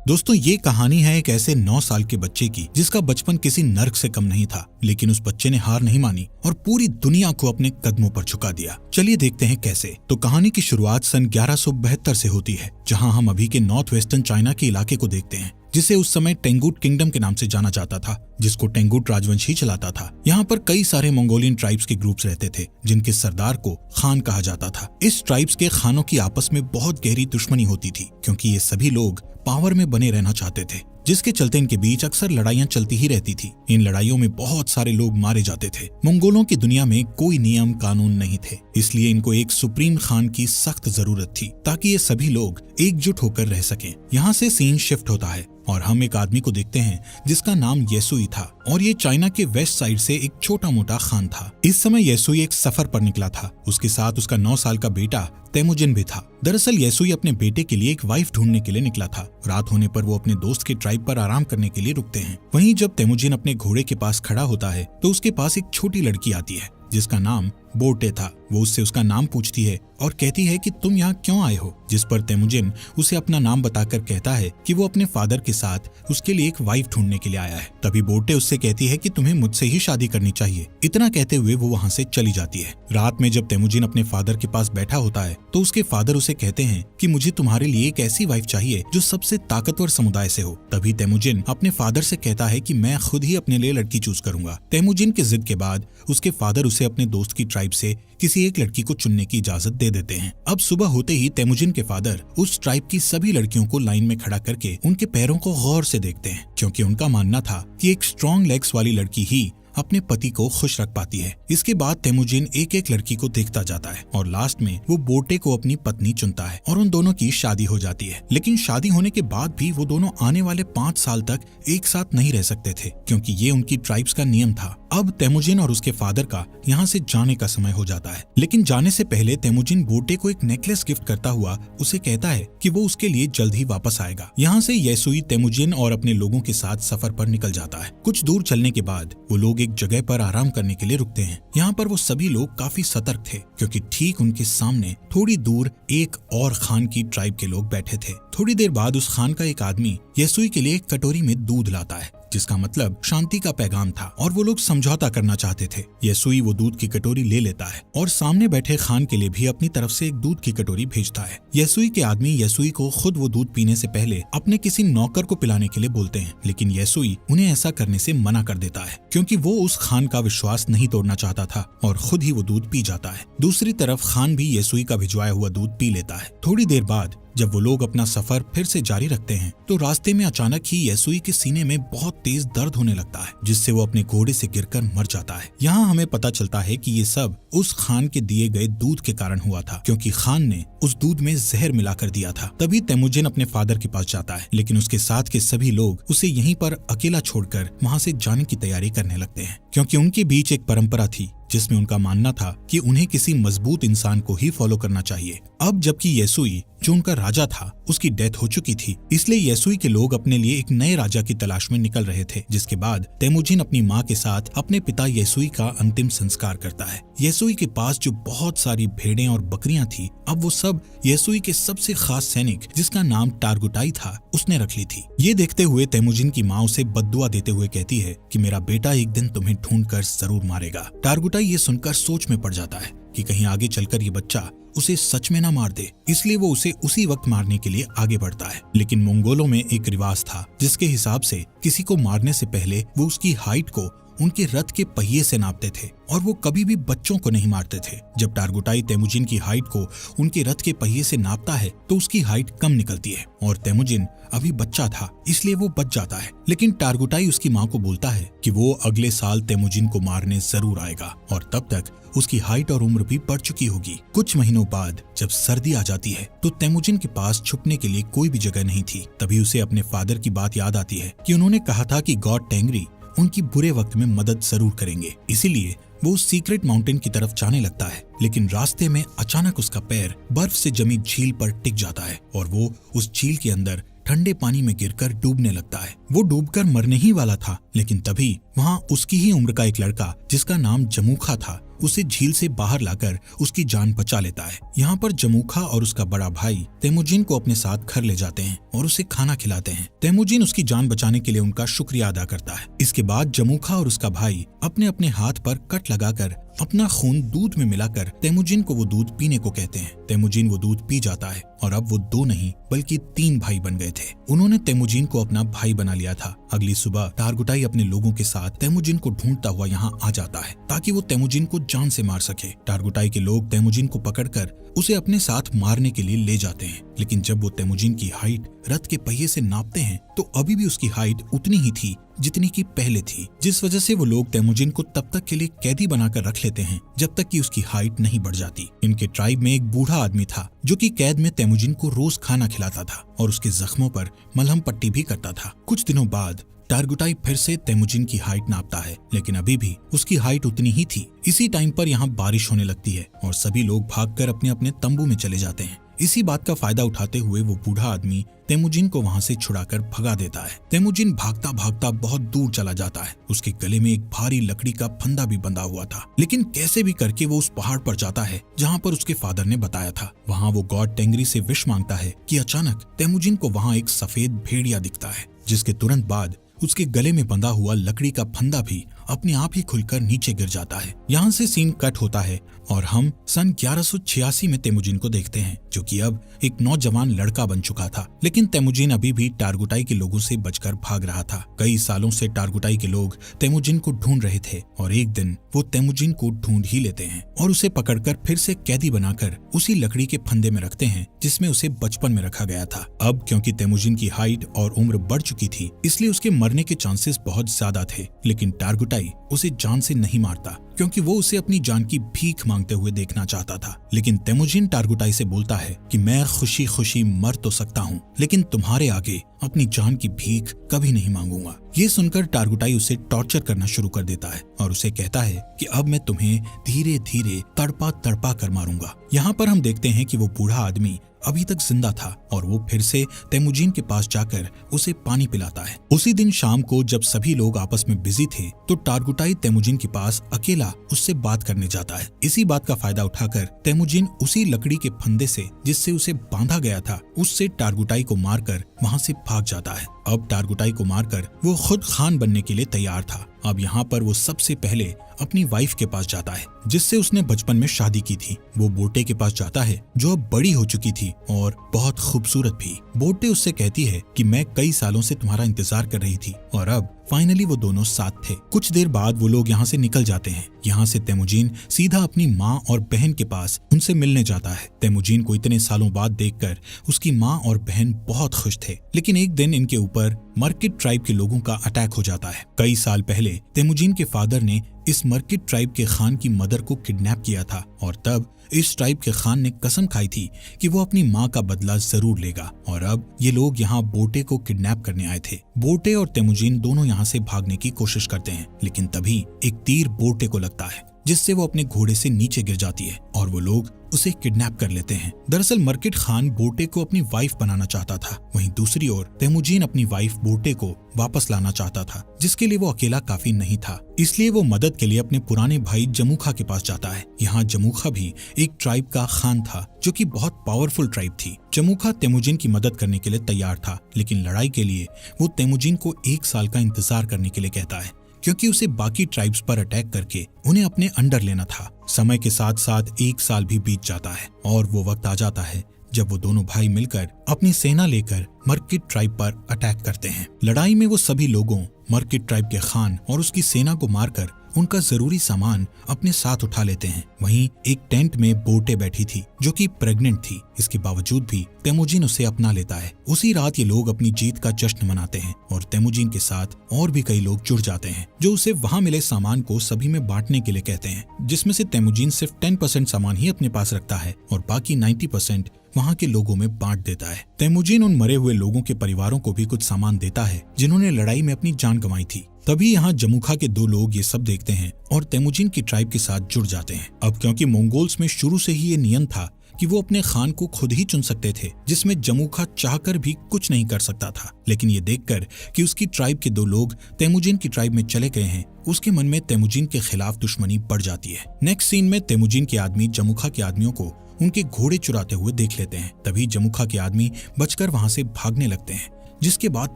दोस्तों ये कहानी है एक ऐसे 9 साल के बच्चे की जिसका बचपन किसी नर्क से कम नहीं था, लेकिन उस बच्चे ने हार नहीं मानी और पूरी दुनिया को अपने कदमों पर झुका दिया। चलिए देखते हैं कैसे। तो कहानी की शुरुआत सन 1172 से होती है, जहां हम अभी के नॉर्थ वेस्टर्न चाइना के इलाके को देखते हैं, जिसे उस समय टेंगुट किंगडम के नाम से जाना जाता था, जिसको टेंगुट राजवंश ही चलाता था। यहाँ पर कई सारे मंगोलियन ट्राइब्स के ग्रुप्स रहते थे, जिनके सरदार को खान कहा जाता था। इस ट्राइब्स के खानों की आपस में बहुत गहरी दुश्मनी होती थी, क्योंकि ये सभी लोग पावर में बने रहना चाहते थे, जिसके चलते इनके बीच अक्सर लड़ाइयां चलती ही रहती थी। इन लड़ाइयों में बहुत सारे लोग मारे जाते थे। मंगोलों की दुनिया में कोई नियम कानून नहीं थे, इसलिए इनको एक सुप्रीम खान की सख्त जरूरत थी, ताकि ये सभी लोग एकजुट होकर रह सकें। यहाँ से सीन शिफ्ट होता है और हम एक आदमी को देखते हैं जिसका नाम येसुई था, और ये चाइना के वेस्ट साइड से एक छोटा मोटा खान था। इस समय येसुई एक सफर पर निकला था। उसके साथ उसका 9 साल का बेटा तेमुजिन भी था। दरअसल येसुई अपने बेटे के लिए एक वाइफ ढूंढने के लिए निकला था। रात होने पर वो अपने दोस्त के ट्राइब पर आराम करने के लिए रुकते हैं। वहीं जब तेमुजिन अपने घोड़े के पास खड़ा होता है तो उसके पास एक छोटी लड़की आती है जिसका नाम बोटे था। वो उससे उसका नाम पूछती है और कहती है कि तुम यहाँ क्यों आए हो, जिस पर तेमुजिन उसे अपना नाम बताकर कहता है कि वो अपने फादर के साथ उसके लिए एक वाइफ ढूंढने के लिए आया है। तभी बोटे उससे कहती है कि तुम्हें मुझसे ही शादी करनी चाहिए। इतना कहते हुए वो वहाँ से चली जाती है। रात में जब तेमुजिन अपने फादर के पास बैठा होता है तो उसके फादर उसे कहते हैं कि मुझे तुम्हारे लिए एक ऐसी वाइफ चाहिए जो सबसे ताकतवर समुदाय से हो। तभी तेमुजिन अपने फादर से कहता है कि मैं खुद ही अपने लिए लड़की चूज करूंगा। तेमुजिन की जिद के बाद उसके फादर उसे अपने दोस्त की ट्राइब से किसी एक लड़की को चुनने की इजाजत दे देते हैं। अब सुबह होते ही तेमुजिन के फादर उस ट्राइब की सभी लड़कियों को लाइन में खड़ा करके उनके पैरों को गौर से देखते हैं, क्योंकि उनका मानना था कि एक स्ट्रॉन्ग लेग्स वाली लड़की ही अपने पति को खुश रख पाती है। इसके बाद तेमुजिन एक एक लड़की को देखता जाता है और लास्ट में वो बोटे को अपनी पत्नी चुनता है और उन दोनों की शादी हो जाती है। लेकिन शादी होने के बाद भी वो दोनों आने वाले 5 साल तक एक साथ नहीं रह सकते थे, क्योंकि ये उनकी ट्राइब्स का नियम था। अब तेमुजिन और उसके फादर का यहाँ से जाने का समय हो जाता है, लेकिन जाने से पहले तेमुजिन बोटे को एक नेकलेस गिफ्ट करता हुआ उसे कहता है कि वो उसके लिए जल्द ही वापस आएगा। यहाँ से येसुई तेमुजिन और अपने लोगों के साथ सफर पर निकल जाता है। कुछ दूर चलने के बाद वो लोग एक जगह पर आराम करने के लिए रुकते हैं। यहाँ पर वो सभी लोग काफी सतर्क थे, क्योंकि ठीक उनके सामने थोड़ी दूर एक और खान की ट्राइब के लोग बैठे थे। थोड़ी देर बाद उस खान का एक आदमी येसुई के लिए एक कटोरी में दूध लाता है, जिसका मतलब शांति का पैगाम था, और वो लोग समझौता करना चाहते थे। येसुई वो दूध की कटोरी ले लेता है और सामने बैठे खान के लिए भी अपनी तरफ से एक दूध की कटोरी भेजता है। येसुई के आदमी येसुई को खुद वो दूध पीने से पहले अपने किसी नौकर को पिलाने के लिए बोलते हैं, लेकिन येसुई उन्हें ऐसा करने से मना कर देता है, क्योंकि वो उस खान का विश्वास नहीं तोड़ना चाहता था और खुद ही वो दूध पी जाता है। दूसरी तरफ खान भी येसुई का भिजवाया हुआ दूध पी लेता है। थोड़ी देर बाद जब वो लोग अपना सफर फिर से जारी रखते हैं तो रास्ते में अचानक ही येसुई के सीने में बहुत तेज दर्द होने लगता है, जिससे वो अपने घोड़े से गिरकर मर जाता है। यहाँ हमें पता चलता है कि ये सब उस खान के दिए गए दूध के कारण हुआ था, क्योंकि खान ने उस दूध में जहर मिलाकर दिया था। तभी तेमुजिन अपने फादर के पास जाता है, लेकिन उसके साथ के सभी लोग उसे यहीं पर अकेला छोड़कर वहाँ से जाने की तैयारी करने लगते हैं, क्योंकि उनके बीच एक परंपरा थी जिसमें उनका मानना था कि उन्हें किसी मजबूत इंसान को ही फॉलो करना चाहिए। अब जबकि येसुई जो उनका राजा था उसकी डेथ हो चुकी थी, इसलिए येसुई के लोग अपने लिए एक नए राजा की तलाश में निकल रहे थे। जिसके बाद तेमुजिन अपनी माँ के साथ अपने पिता येसुई का अंतिम संस्कार करता है। येसुई के पास जो बहुत सारी भेड़ें और बकरियां थी, अब वो सब येसुई के सबसे खास सैनिक जिसका नाम टारगुटाई था उसने रख ली थी। ये देखते हुए तेमुजिन की माँ उसे बद्दुआ देते हुए कहती है कि मेरा बेटा एक दिन तुम्हें ढूंढकर जरूर मारेगा। टारगुटाई ये सुनकर सोच में पड़ जाता है कि कहीं आगे चलकर ये बच्चा उसे सच में ना मार दे, इसलिए वो उसे उसी वक्त मारने के लिए आगे बढ़ता है। लेकिन मंगोलों में एक रिवाज था जिसके हिसाब से किसी को मारने से पहले वो उसकी हाइट को उनके रथ के पहिए से नापते थे, और वो कभी भी बच्चों को नहीं मारते थे। जब टारगुटाई तेमुजिन की हाइट को उनके रथ के पहिए से नापता है तो उसकी हाइट कम निकलती है, और तेमुजिन अभी बच्चा था इसलिए वो बच जाता है। लेकिन टारगुटाई उसकी माँ को बोलता है कि वो अगले साल तेमुजिन को मारने जरूर आएगा, और तब तक उसकी हाइट और उम्र भी बढ़ चुकी होगी। कुछ महीनों बाद जब सर्दी आ जाती है तो तेमुजिन के पास छुपने के लिए कोई भी जगह नहीं थी। तभी उसे अपने फादर की बात याद आती है कि उन्होंने कहा था कि गॉड टेंगरी उनकी बुरे वक्त में मदद जरूर करेंगे। इसीलिए वो उस सीक्रेट माउंटेन की तरफ जाने लगता है, लेकिन रास्ते में अचानक उसका पैर बर्फ से जमी झील पर टिक जाता है और वो उस झील के अंदर ठंडे पानी में गिरकर डूबने लगता है। वो डूबकर मरने ही वाला था, लेकिन तभी वहाँ उसकी ही उम्र का एक लड़का जिसका नाम जमूखा था उसे झील से बाहर लाकर उसकी जान बचा लेता है। यहाँ पर जमूखा और उसका बड़ा भाई तेमुजिन को अपने साथ घर ले जाते हैं और उसे खाना खिलाते हैं। तेमुजिन उसकी जान बचाने के लिए उनका शुक्रिया अदा करता है। इसके बाद जमूखा और उसका भाई अपने अपने हाथ पर कट लगाकर अपना खून दूध में मिलाकर तेमुजिन को वो दूध पीने को कहते हैं। तेमुजिन वो दूध पी जाता है और अब वो 2 नहीं बल्कि 3 भाई बन गए थे। उन्होंने तेमुजिन को अपना भाई बना लिया था। अगली सुबह टारगुटाई अपने लोगों के साथ तेमुजिन को ढूंढता हुआ यहाँ आ जाता है ताकि वो तेमुजिन को जान से मार सके। टारगुटाई के लोग तेमुजिन को पकड़कर उसे अपने साथ मारने के लिए ले जाते हैं, लेकिन जब वो तेमुजिन की हाइट रथ के पहिए से नापते हैं तो अभी भी उसकी हाइट उतनी ही थी जितनी की पहले थी, जिस वजह से वो लोग तेमुजिन को तब तक के लिए कैदी बनाकर रख लेते हैं जब तक कि उसकी हाइट नहीं बढ़ जाती। इनके ट्राइब में एक बूढ़ा आदमी था जो कि कैद में तेमुजिन को रोज खाना खिलाता था और उसके जख्मों पर मलहम पट्टी भी करता था। कुछ दिनों बाद टारगुटाई फिर से तेमुजिन की हाइट नापता है, लेकिन अभी भी उसकी हाइट उतनी ही थी। इसी टाइम पर यहाँ बारिश होने लगती है और सभी लोग भागकर अपने अपने तंबू में चले जाते हैं। इसी बात का फायदा उठाते हुए वो बूढ़ा आदमी तेमुजिन को वहाँ से छुड़ाकर भगा देता है। तेमुजिन भागता भागता बहुत दूर चला जाता है। उसके गले में एक भारी लकड़ी का फंदा भी बंधा हुआ था, लेकिन कैसे भी करके वो उस पहाड़ पर जाता है जहाँ पर उसके फादर ने बताया था। वहाँ वो गॉड टेंगरी से विश मांगता है कि अचानक तेमुजिन को वहाँ एक सफेद भेड़िया दिखता है, जिसके तुरंत बाद उसके गले में बंधा हुआ लकड़ी का फंदा भी अपने आप ही खुलकर नीचे गिर जाता है। यहाँ से सीन कट होता है और हम सन 1186 में तेमुजिन को देखते हैं, जो कि अब एक नौजवान लड़का बन चुका था। लेकिन तेमुजिन अभी भी टारगुटाई के लोगों से बचकर भाग रहा था। कई सालों से टारगुटाई के लोग तेमुजिन को ढूंढ रहे थे और एक दिन वो तेमुजिन को ढूंढ ही लेते हैं और उसे पकड़कर फिर से कैदी बनाकर उसी लकड़ी के फंदे में रखते हैं जिसमें उसे बचपन में रखा गया था। अब क्योंकि तेमुजिन की हाइट और उम्र बढ़ चुकी थी, इसलिए उसके मरने के चांसेस बहुत ज्यादा थे। लेकिन टारगुटाई उसे जान से नहीं मारता क्योंकि वो उसे अपनी जान की भीख मांगते हुए देखना चाहता था। लेकिन तेमुजिन टारगुटाई से बोलता है कि मैं खुशी खुशी मर तो सकता हूँ, लेकिन तुम्हारे आगे अपनी जान की भीख कभी नहीं मांगूंगा। ये सुनकर टारगुटाई उसे टॉर्चर करना शुरू कर देता है और उसे कहता है कि अब मैं तुम्हें धीरे धीरे तड़पा तड़पा कर मारूंगा। यहाँ पर हम देखते हैं कि वो बूढ़ा आदमी अभी तक जिंदा था और वो फिर से तेमुजिन के पास जाकर उसे पानी पिलाता है। उसी दिन शाम को जब सभी लोग आपस में बिजी थे तो टारगुटाई तेमुजिन के पास अकेला उससे बात करने जाता है। इसी बात का फायदा उठाकर तेमुजिन उसी लकड़ी के फंदे से जिससे उसे बांधा गया था उससे टारगुटाई को मारकर वहाँ से भाग जाता है। अब टारगुटाई को मारकर वो खुद खान बनने के लिए तैयार था। अब यहाँ पर वो सबसे पहले अपनी वाइफ के पास जाता है जिससे उसने बचपन में शादी की थी। वो बोटे के पास जाता है जो अब बड़ी हो चुकी थी और बहुत खूबसूरत भी। बोटे उससे कहती है कि मैं कई सालों से तुम्हारा इंतजार कर रही थी और अब फाइनली वो दोनों साथ थे। कुछ देर बाद वो लोग यहाँ से निकल जाते हैं। यहाँ से तेमुजिन सीधा अपनी माँ और बहन के पास उनसे मिलने जाता है। तेमुजिन को इतने सालों बाद देखकर उसकी माँ और बहन बहुत खुश थे, लेकिन एक दिन इनके ऊपर मर्किट ट्राइब के लोगों का अटैक हो जाता है। कई साल पहले तेमुजिन के फादर ने इस मर्किट ट्राइब के खान की मदर को किडनैप किया था और तब इस ट्राइब के खान ने कसम खाई थी कि वो अपनी माँ का बदला जरूर लेगा। और अब ये लोग यहाँ बोटे को किडनैप करने आए थे। बोटे और तेमुजिन दोनों यहाँ से भागने की कोशिश करते हैं, लेकिन तभी एक तीर बोटे को लगता है जिससे वो अपने घोड़े से नीचे गिर जाती है और वो लोग उसे किडनैप कर लेते हैं। दरअसल मर्किट खान बोटे को अपनी वाइफ बनाना चाहता था, वहीं दूसरी ओर तेमुजिन अपनी वाइफ बोटे को वापस लाना चाहता था, जिसके लिए वो अकेला काफी नहीं था। इसलिए वो मदद के लिए अपने पुराने भाई जमूखा के पास जाता है। यहाँ जमूखा भी एक ट्राइब का खान था जो कि बहुत पावरफुल ट्राइब थी। जमूखा तेमुजिन की मदद करने के लिए तैयार था, लेकिन लड़ाई के लिए वो तेमुजिन को 1 साल का इंतजार करने के लिए कहता है क्योंकि उसे बाकी ट्राइब्स पर अटैक करके उन्हें अपने अंडर लेना था। समय के साथ साथ 1 साल भी बीत जाता है और वो वक्त आ जाता है जब वो दोनों भाई मिलकर अपनी सेना लेकर मर्किट ट्राइब पर अटैक करते हैं। लड़ाई में वो सभी लोगों मर्किट ट्राइब के खान और उसकी सेना को मारकर उनका जरूरी सामान अपने साथ उठा लेते हैं। वहीं एक टेंट में बोटे बैठी थी जो कि प्रेग्नेंट थी। इसके बावजूद भी तेमुजिन उसे अपना लेता है। उसी रात ये लोग अपनी जीत का जश्न मनाते हैं और तेमुजिन के साथ और भी कई लोग जुड़ जाते हैं जो उसे वहां मिले सामान को सभी में बांटने के लिए कहते हैं, जिसमें से तेमुजिन सिर्फ 10% सामान ही अपने पास रखता है और बाकी 90% वहाँ के लोगों में बांट देता है। तेमुजिन उन मरे हुए लोगों के परिवारों को भी कुछ सामान देता है जिन्होंने लड़ाई में अपनी जान गंवाई थी। तभी यहाँ जमूखा के 2 लोग ये सब देखते हैं और तेमुजिन की ट्राइब के साथ जुड़ जाते हैं। अब क्योंकि मंगोल्स में शुरू से ही ये नियम था कि वो अपने खान को खुद ही चुन सकते थे, जिसमें जमूखा चाहकर भी कुछ नहीं कर सकता था। लेकिन ये देखकर कि उसकी ट्राइब के 2 लोग तेमुजिन की ट्राइब में चले गए हैं, उसके मन में तेमुजिन के खिलाफ दुश्मनी बढ़ जाती है। नेक्स्ट सीन में तेमुजिन के आदमी जमूखा के आदमियों को उनके घोड़े चुराते हुए देख लेते हैं। तभी जमूखा के आदमी बचकर वहां से भागने लगते हैं, जिसके बाद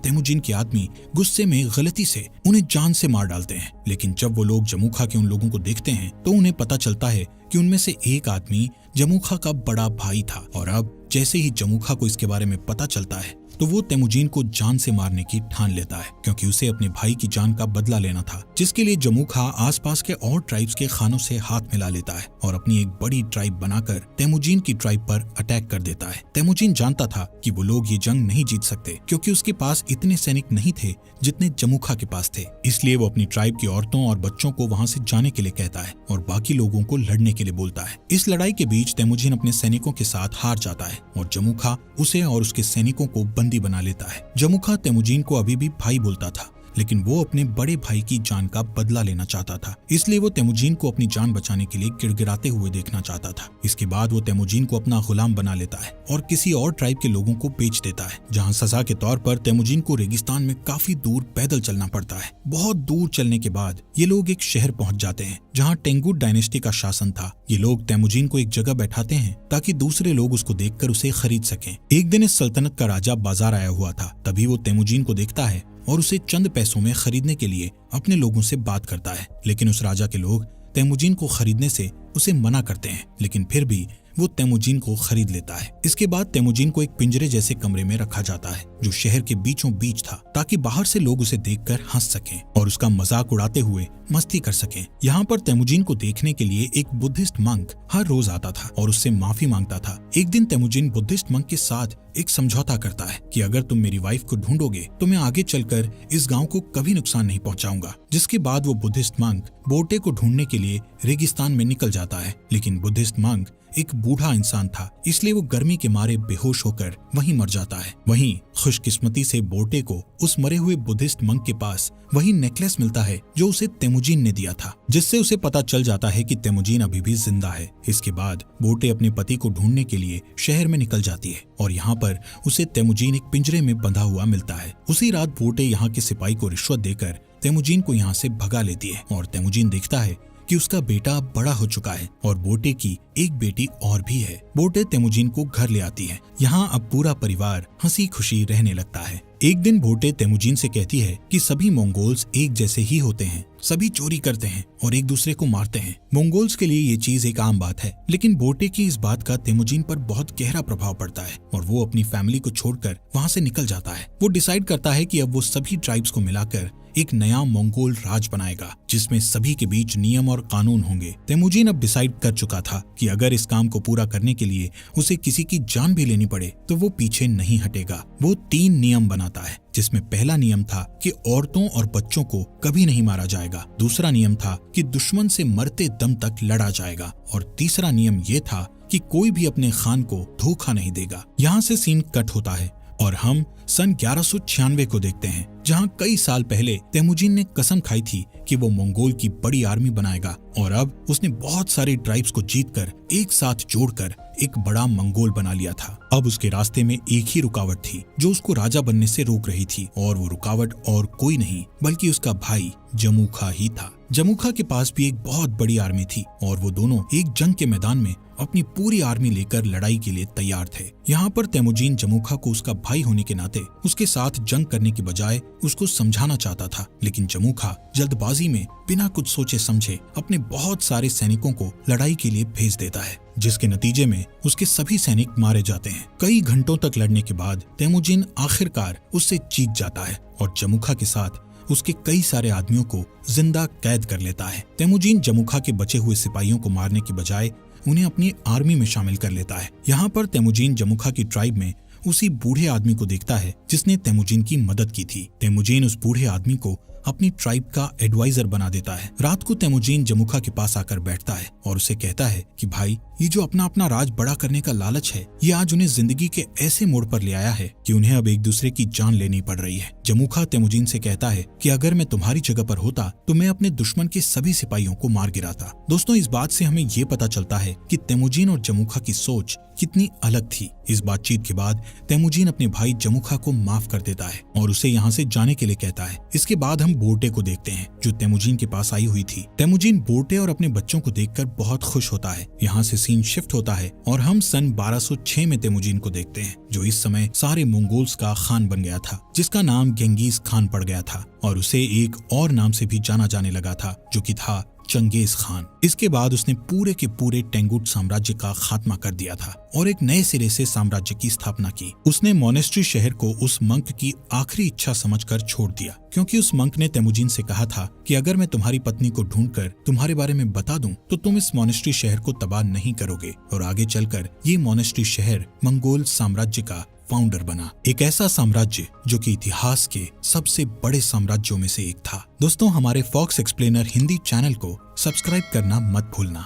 तेमुजिन के आदमी गुस्से में गलती से उन्हें जान से मार डालते हैं। लेकिन जब वो लोग जमूखा के उन लोगों को देखते हैं तो उन्हें पता चलता है कि उनमें से एक आदमी जमूखा का बड़ा भाई था। और अब जैसे ही जमूखा को इसके बारे में पता चलता है तो वो तेमुजिन को जान से मारने की ठान लेता है, क्योंकि उसे अपने भाई की जान का बदला लेना था, जिसके लिए जमूखा आसपास के और ट्राइब्स के खानों से हाथ मिला लेता है और अपनी एक बड़ी ट्राइब बनाकर तेमुजिन की ट्राइब पर अटैक कर देता है। तेमुजिन जानता था कि वो लोग ये जंग नहीं जीत सकते, क्योंकि उसके पास इतने सैनिक नहीं थे जितने जमूखा के पास थे। इसलिए वो अपनी ट्राइब की औरतों और बच्चों को वहां से जाने के लिए कहता है और बाकी लोगों को लड़ने के लिए बोलता है। इस लड़ाई के बीच तेमुजिन अपने सैनिकों के साथ हार जाता है और जमूखा उसे और उसके सैनिकों को बंदी बना लेता है। जमूखा तेमुजिन को अभी भी भाई बोलता था, लेकिन वो अपने बड़े भाई की जान का बदला लेना चाहता था। इसलिए वो तेमुजिन को अपनी जान बचाने के लिए गिड़गिड़ाते हुए देखना चाहता था। इसके बाद वो तेमुजिन को अपना गुलाम बना लेता है और किसी और ट्राइब के लोगों को बेच देता है, जहाँ सजा के तौर पर तेमुजिन को रेगिस्तान में काफी दूर पैदल चलना पड़ता है। बहुत दूर चलने के बाद ये लोग एक शहर पहुंच जाते हैं जहाँ टेंगुट डायनेस्टी का शासन था। ये लोग तेमुजिन को एक जगह बैठाते हैं ताकि दूसरे लोग उसको देखकर उसे खरीद सकें। एक दिन इस सल्तनत का राजा बाजार आया हुआ था। तभी वो तेमुजिन को देखता है और उसे चंद पैसों में खरीदने के लिए अपने लोगों से बात करता है। लेकिन उस राजा के लोग तेमुजिन को खरीदने से उसे मना करते हैं, लेकिन फिर भी वो तेमुजिन को खरीद लेता है। इसके बाद तेमुजिन को एक पिंजरे जैसे कमरे में रखा जाता है जो शहर के बीचों बीच था, ताकि बाहर से लोग उसे देखकर हंस सकें और उसका मजाक उड़ाते हुए मस्ती कर सकें। यहाँ पर तेमुजिन को देखने के लिए एक बुद्धिस्ट मंक हर रोज आता था और उससे माफी मांगता था। एक दिन तेमुजिन बुद्धिस्ट मंक के साथ एक समझौता करता है कि अगर तुम मेरी वाइफ को ढूंढोगे तो मैं आगे चलकर इस गांव को कभी नुकसान नहीं पहुंचाऊंगा। जिसके बाद वो बुद्धिस्ट मंक बोटे को ढूंढने के लिए रेगिस्तान में निकल जाता है। लेकिन बुद्धिस्ट मंक एक बूढ़ा इंसान था, इसलिए वो गर्मी के मारे बेहोश होकर वहीं मर जाता है। वहीं खुशकिस्मती से बोटे को उस मरे हुए बुद्धिस्ट मंक के पास वही नेकलेस मिलता है जो उसे तेमुजिन ने दिया था, जिससे उसे पता चल जाता है कि तेमुजिन अभी भी जिंदा है। इसके बाद बोटे अपने पति को ढूंढने के लिए शहर में निकल जाती है और यहाँ पर उसे तेमुजिन एक पिंजरे में बंधा हुआ मिलता है। उसी रात बोटे यहाँ के सिपाही को रिश्वत देकर तेमुजिन को यहाँ से भगा लेती है और तेमुजिन देखता है कि उसका बेटा बड़ा हो चुका है और बोटे की एक बेटी और भी है। बोटे तेमुजिन को घर ले आती है। यहाँ अब पूरा परिवार हंसी खुशी रहने लगता है। एक दिन बोटे तेमुजिन से कहती है कि सभी मंगोल्स एक जैसे ही होते हैं, सभी चोरी करते हैं और एक दूसरे को मारते हैं। मंगोल्स के लिए ये चीज एक आम बात है। लेकिन बोटे की इस बात का तेमुजिन पर बहुत गहरा प्रभाव पड़ता है और वो अपनी फैमिली को छोड़कर वहाँ से निकल जाता है। वो डिसाइड करता है कि अब वो सभी ट्राइब्स को मिलाकर एक नया मंगोल राज बनाएगा, जिसमें सभी के बीच नियम और कानून होंगे। तेमुजिन अब डिसाइड कर चुका था कि अगर इस काम को पूरा करने के लिए उसे किसी की जान भी लेनी पड़े तो वो पीछे नहीं हटेगा। वो 3 नियम बनाता है, जिसमें पहला नियम था कि औरतों और बच्चों को कभी नहीं मारा जाएगा। दूसरा नियम था कि दुश्मन से मरते दम तक लड़ा जाएगा और तीसरा नियम ये था कि कोई भी अपने खान को धोखा नहीं देगा। यहाँ से सीन कट होता है और हम सन 1196 को देखते हैं, जहां कई साल पहले तेमुजिन ने कसम खाई थी कि वो मंगोल की बड़ी आर्मी बनाएगा और अब उसने बहुत सारे ट्राइब्स को जीतकर एक साथ जोड़कर एक बड़ा मंगोल बना लिया था। अब उसके रास्ते में एक ही रुकावट थी जो उसको राजा बनने से रोक रही थी, और वो रुकावट और कोई नहीं बल्कि उसका भाई जमूखा ही था। जमूखा के पास भी एक बहुत बड़ी आर्मी थी और वो दोनों एक जंग के मैदान में अपनी पूरी आर्मी लेकर लड़ाई के लिए तैयार थे। यहाँ पर तेमुजिन जमूखा को उसका भाई होने के नाते उसके साथ जंग करने की बजाय उसको समझाना चाहता था, लेकिन जमूखा जल्दबाजी में बिना कुछ सोचे समझे अपने बहुत सारे सैनिकों को लड़ाई के लिए भेज देता है, जिसके नतीजे में उसके सभी सैनिक मारे जाते हैं। कई घंटों तक लड़ने के बाद तेमुजिन आखिरकार उससे जीत जाता है और जमूखा के साथ उसके कई सारे आदमियों को जिंदा कैद कर लेता है। तेमुजिन जमूखा के बचे हुए सिपाहियों को मारने की बजाय उन्हें अपनी आर्मी में शामिल कर लेता है। यहाँ पर तेमुजिन जमूखा की ट्राइब में उसी बूढ़े आदमी को देखता है जिसने तेमुजीन की मदद की थी। तेमुजीन उस बूढ़े आदमी को अपनी ट्राइब का एडवाइजर बना देता है। रात को तेमुजीन जमुखा के पास आकर बैठता है और उसे कहता है कि भाई, ये जो अपना अपना राज बड़ा करने का लालच है, ये आज उन्हें जिंदगी के ऐसे मोड़ पर ले आया है कि उन्हें अब एक दूसरे की जान लेनी पड़ रही है। जमुखा तेमुजीन से कहता है कि अगर मैं तुम्हारी जगह पर होता तो मैं अपने दुश्मन के सभी सिपाहियों को मार गिराता। दोस्तों, इस बात से हमें ये पता चलता है कि तेमुजीन और जमुखा की सोच कितनी अलग थी। इस बातचीत के बाद तेमुजीन अपने भाई जमुखा को माफ कर देता है और उसे यहाँ से जाने के लिए कहता है। इसके बाद हम बोर्टे को देखते हैं जो तेमुजीन के पास आई हुई थी। तेमुजीन बोर्टे और अपने बच्चों को देखकर बहुत खुश होता है। यहाँ से सीन शिफ्ट होता है और हम सन 1206 में तेमुजीन को देखते हैं, जो इस समय सारे मंगोल्स का खान बन गया था, जिसका नाम गेंगीज खान पड़ गया था और उसे एक और नाम से भी जाना जाने लगा था, जो कि था चंगेज खान। इसके बाद उसने पूरे के पूरे टेंगुट साम्राज्य का खात्मा कर दिया था और एक नए सिरे से साम्राज्य की स्थापना की। उसने मोनेस्ट्री शहर को उस मंक की आखिरी इच्छा समझकर छोड़ दिया, क्योंकि उस मंक ने तेमुजीन से कहा था कि अगर मैं तुम्हारी पत्नी को ढूंढकर तुम्हारे बारे में बता दूं तो तुम इस मोनेस्ट्री शहर को तबाह नहीं करोगे। और आगे चलकर ये मोनेस्ट्री शहर मंगोल साम्राज्य का फाउंडर बना, एक ऐसा साम्राज्य जो कि इतिहास के सबसे बड़े साम्राज्यों में से एक था। दोस्तों, हमारे फॉक्स एक्सप्लेनर हिंदी चैनल को सब्सक्राइब करना मत भूलना।